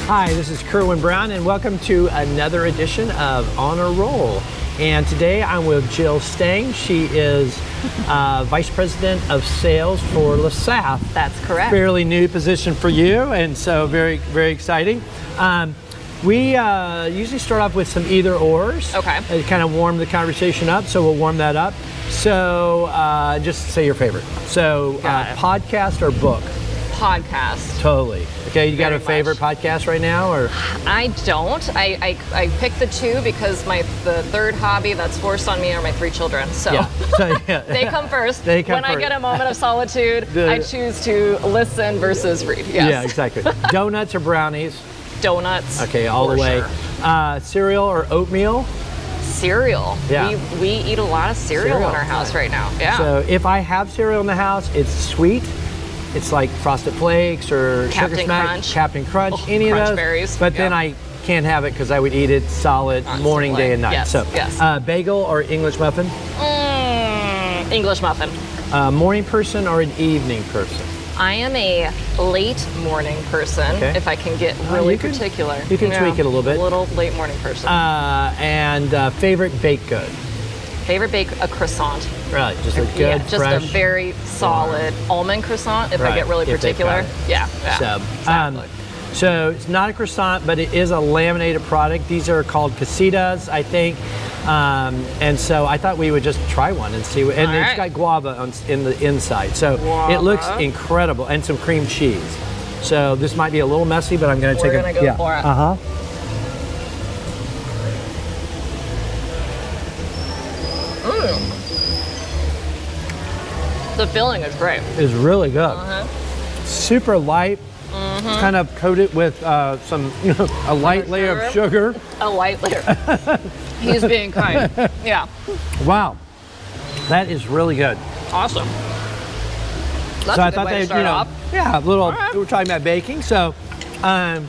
Hi, this is Kerwin Brown, and welcome to another edition of On a Roll. And today I'm with Jill Stang. She is Vice President of Sales for Lesaffre. That's correct. Fairly new position for you, and so very, very exciting. We usually start off with some either ors. Okay. To kind of warm the conversation up, so we'll warm that up. So just say your favorite. So podcast or book? Podcast. Totally. Okay, you got Very a favorite podcast right now, or? I don't. I picked the two because the third hobby that's forced on me are my 3 children. So, yeah. They come first. They come when first. I get a moment of solitude, I choose to listen versus read. Yes. Yeah, exactly. Donuts or brownies? Donuts. Okay, all the way. Sure. Cereal or oatmeal? Cereal. Yeah. We eat a lot of cereal in our house right now. Yeah. So if I have cereal in the house, it's sweet. It's like Frosted Flakes or Captain Sugar Smack, Crunch. Captain Crunch, any of Crunch those. berries. But then I can't have it because I would eat it solid morning, day, and night. Yes, So, yes. Bagel or English muffin? English muffin. Morning person or an evening person? I am a late morning person, Okay. if I can get really you can- particular. you can tweak it a little bit. A little late morning person. And favorite baked good? Favorite bake, a croissant. Right, just a good, Yeah, just fresh. a very solid almond croissant if I get really if they particular. cut it. Yeah, So, exactly. so it's not a croissant, but it is a laminated product. These are called casitas, I think. And so I thought we would just try one and see. And All it's right. got guava in the inside. So it looks Guava. incredible, and some cream cheese. So this might be a little messy, but I'm going to take We're a gonna go for it. Uh-huh. The filling is great. It's really good. Uh-huh. Super light. Mm-hmm. Kind of coated with some, a light layer of sugar. A light layer. He's being kind. Yeah. Wow, that is really good. Awesome. That's So a I good thought way to they'd, start off. yeah, a little. right. We were talking about baking, so tell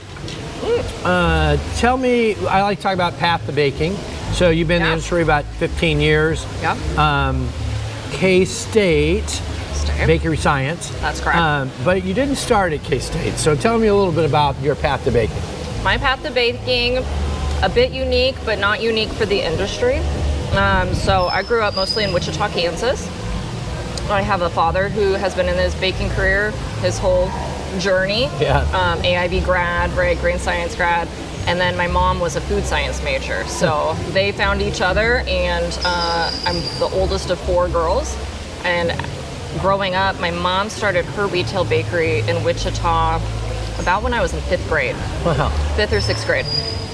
me. I like to talk about path to baking. So you've been in the Yeah. industry about 15 years. Yeah. K-State Bakery Science. That's correct. But you didn't start at K-State. So tell me a little bit about your path to baking. My path to baking, a bit unique, but not unique for the industry. So I grew up mostly in Wichita, Kansas. I have a father who has been in his baking career his whole journey. Yeah. AIB grad, right, grain science grad. And then my mom was a food science major. So they found each other, and I'm the oldest of 4 girls. And growing up, my mom started her retail bakery in Wichita about when I was in 5th grade. Wow. 5th or 6th grade.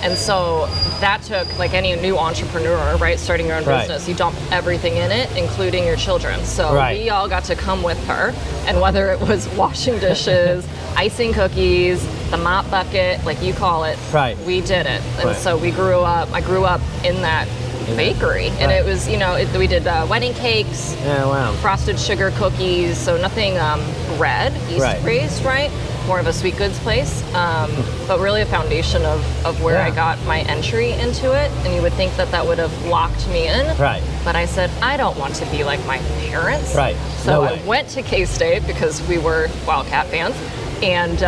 And so that took, like any new entrepreneur, right, starting your own Right. business, you dump everything in it, including your children. So Right. we all got to come with her. And whether it was washing dishes, icing cookies, the mop bucket, like you call it, Right. we did it. And Right. so I grew up in that bakery. And Right. it was, we did wedding cakes, Yeah. Wow. frosted sugar cookies, so nothing bread, yeast Right. raised, right? More of a sweet goods place, but really a foundation of where Yeah. I got my entry into it. And you would think that would have locked me in. Right. But I said, I don't want to be like my parents. Right. So No I way. went to K-State because we were Wildcat fans, and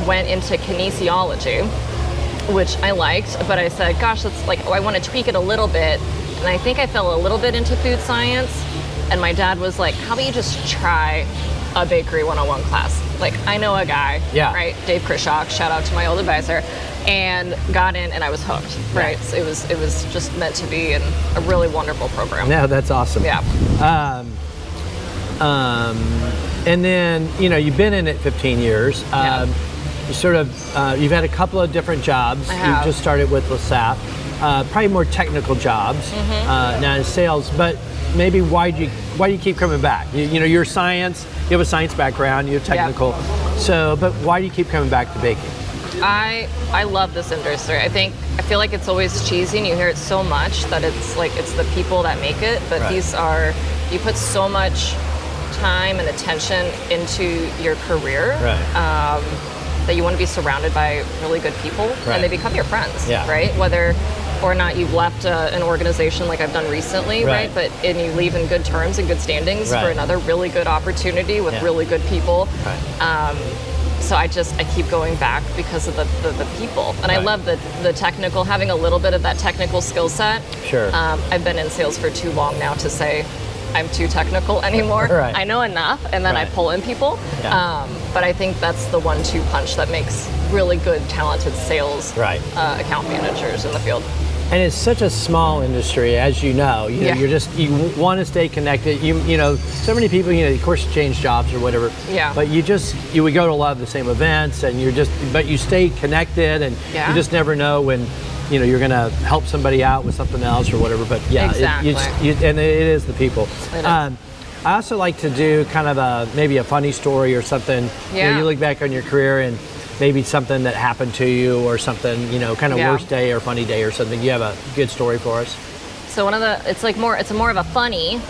went into kinesiology, which I liked, but I said, gosh, that's like, I want to tweak it a little bit. And I think I fell a little bit into food science. And my dad was like, how about you just try a bakery 101 class? Like, I know a guy, Yeah. right? Dave Krishock, shout out to my old advisor, and got in, and I was hooked, right? So it was just meant to be, and a really wonderful program. Yeah, that's awesome. Yeah. And then, you've been in it 15 years. Yeah. You sort of, you've had a couple of different jobs. I have. You just started with Lesaffre. Probably more technical jobs now in sales, but maybe why do you keep coming back? You're science, you have a science background, you're technical. So, but why do you keep coming back to baking? I love this industry. I feel like it's always cheesy, and you hear it so much that it's like it's the people that make it. But Right. you put so much time and attention into your career, Right. that you want to be surrounded by really good people, Right. and they become your friends, Yeah. right? Whether or not you've left an organization like I've done recently, Right. right? And you leave in good terms and good standings Right. for another really good opportunity with Yeah. really good people. Right. So so I keep going back because of the people. And I Right. love the technical, having a little bit of that technical skill set. Sure. I've been in sales for too long now to say I'm too technical anymore. Right. I know enough, and then I Right. pull in people. Yeah. But I think that's the 1-2 punch that makes really good, talented sales Right. account managers in the field. And it's such a small industry, as you know. Yeah. You want to stay connected. You know, so many people, of course, change jobs or whatever. Yeah. But you would go to a lot of the same events, and but you stay connected, and Yeah. you just never know when, you're going to help somebody out with something else or whatever. But yeah, Exactly. and it is the people. It is. I also like to do kind of maybe a funny story or something. Yeah. You look back on your career and maybe something that happened to you or something, kind of Yeah. worst day or funny day or something. You have a good story for us? So it's more of a funny.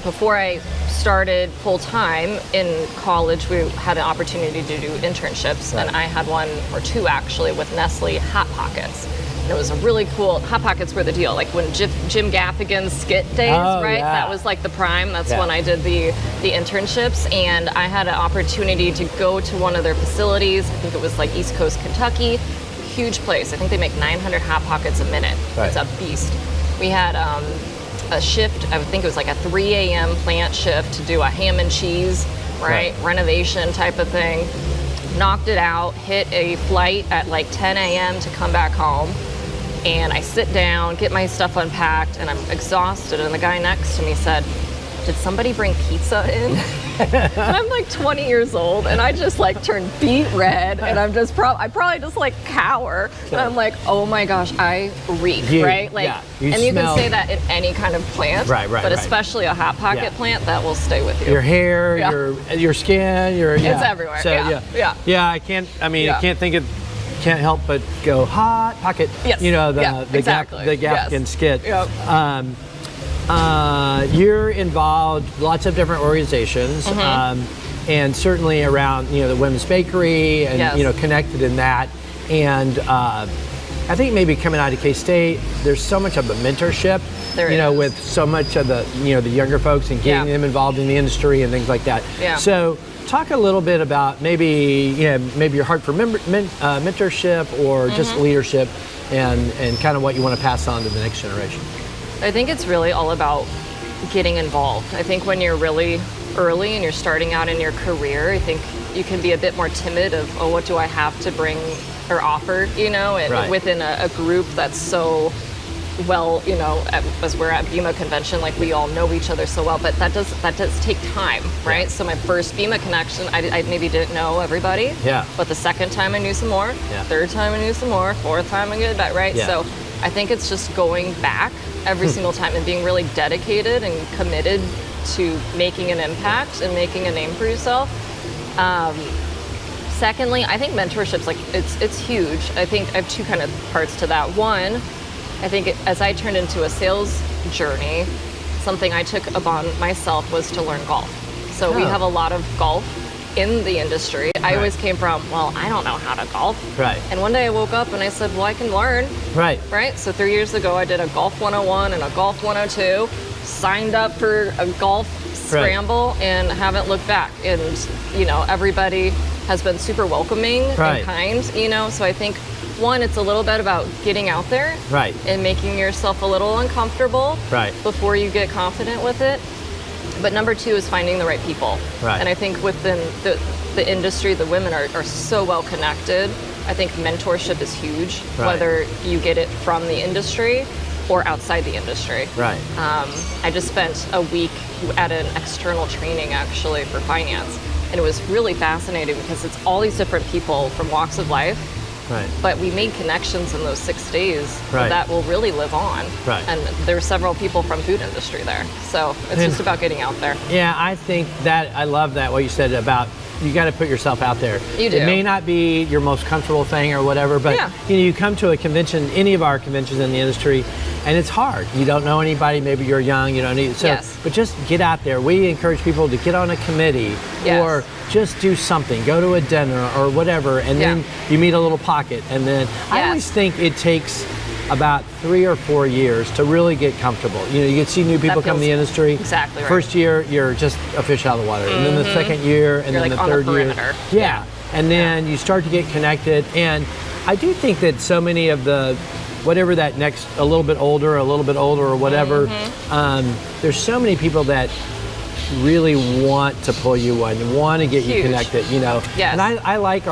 Before I started full time in college, we had an opportunity to do internships, Right. and I had 1 or 2 actually with Nestle Hot Pockets. And it was a really cool. Hot Pockets were the deal. Like when Jim Gaffigan's skit days, Oh, right? yeah. That was like the prime. That's Yeah. when I did the internships, and I had an opportunity to go to one of their facilities. I think it was like East Coast Kentucky. Huge place. I think they make 900 Hot Pockets a minute. Right. It's a beast. We had a shift, I would think it was like a 3 a.m. plant shift to do a ham and cheese, right? Renovation type of thing. Knocked it out, hit a flight at like 10 a.m. to come back home. And I sit down, get my stuff unpacked, and I'm exhausted. And the guy next to me said, "Did somebody bring pizza in?" And I'm like 20 years old, and I just like turn beet red, and I'm just I probably just like cower. And I'm like, oh my gosh, I reek, right? Like, yeah, you and you can smell- say that in any kind of plant, Right, but especially a Hot Pocket Yeah. plant, that will stay with you. Your hair, Yeah. your skin, It's everywhere. So Yeah. yeah. I can't. I mean, Yeah. I can't think of. Can't help but go Hot Pocket. Yes. The exactly. the Gaffigan Yes. skit. Yep. You're involved lots of different organizations, and certainly around the Women's Bakery, and Yes. connected in that. And I think maybe coming out of K-State, there's so much of a mentorship. There is. With so much of the the younger folks and getting Yeah. them involved in the industry and things like that. Yeah. So talk a little bit about maybe your heart for mentorship or just leadership, and kind of what you want to pass on to the next generation. I think it's really all about getting involved. I think when you're really early and you're starting out in your career, I think you can be a bit more timid of, oh, what do I have to bring or offer, and Right. within a group that's so well, as we're at BEMA convention, like we all know each other so well, but that does take time, right? Yeah. So my first BEMA connection, I maybe didn't know everybody, Yeah. but the second time I knew some more, Yeah. third time I knew some more, fourth time I get back, right? Yeah. So I think it's just going back every single time and being really dedicated and committed to making an impact and making a name for yourself. Secondly, I think mentorship's it's huge. I think I have 2 kind of parts to that. One, I think as I turned into a sales journey, something I took upon myself was to learn golf. So we Oh. have a lot of golf in the industry. I always came from, well, I don't know how to golf. Right. And one day I woke up and I said, well, I can learn. Right. Right? So 3 years ago, I did a Golf 101 and a Golf 102, signed up for a golf scramble, and haven't looked back. And, everybody has been super welcoming Right. and kind, So I think, one, it's a little bit about getting out there Right. and making yourself a little uncomfortable Right. before you get confident with it. But number 2 is finding the right people. Right. And I think within the industry, the women are so well connected. I think mentorship is huge, Right. whether you get it from the industry or outside the industry. Right. I just spent a week at an external training actually for finance. And it was really fascinating because it's all these different people from walks of life. Right. But we made connections in those 6 days Right. that will really live on. Right. And there's several people from food industry there. So it's just about getting out there. Yeah, I think that I love that what you said about you got to put yourself out there. You do. It may not be your most comfortable thing or whatever, but Yeah. you come to a convention, any of our conventions in the industry, and it's hard. You don't know anybody. Maybe you're young. You don't need so. Yes. But just get out there. We encourage people to get on a committee Yes. or just do something. Go to a dinner or whatever, and then Yeah. you meet a little pocket. And then I Yes. always think it takes about 3 or 4 years to really get comfortable. You can see new people come in the feels industry. exactly right. First year, you're just a fish out of the water. And then the second year, and You're then like the on the third year. perimeter. Yeah. and then you start to get connected. And I do think that so many of the, whatever that next, a little bit older or whatever, there's so many people that really want to pull you in and want to get you connected, you know. Yes. And I like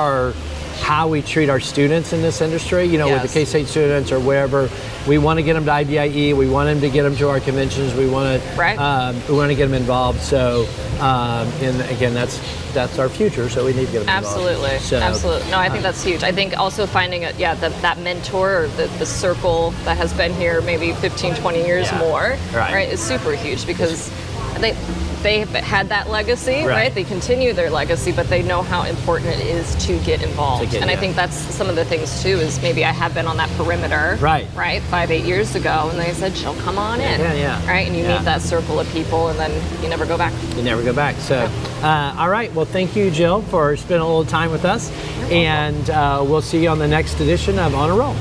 how we treat our students in this industry, you know, with the K-State students or wherever. We want to get them to IBIE. We want them to get them to our conventions. We want to we want to get them involved. So, and again, that's our future. So we need to get them Absolutely. involved. Absolutely. No, I think that's huge. I think also finding that mentor or the circle that has been here maybe 15, 20 years more, right, is super huge because they had that legacy, right? They continue their legacy, but they know how important it is to get involved. I think that's some of the things too, is maybe I have been on that perimeter, right, 5-8 years ago, and they said, Jill, come on in, right? And you need that circle of people, and then you never go back. You never go back. So, all right, well, thank you, Jill, for spending a little time with us, and we'll see you on the next edition of On a Roll.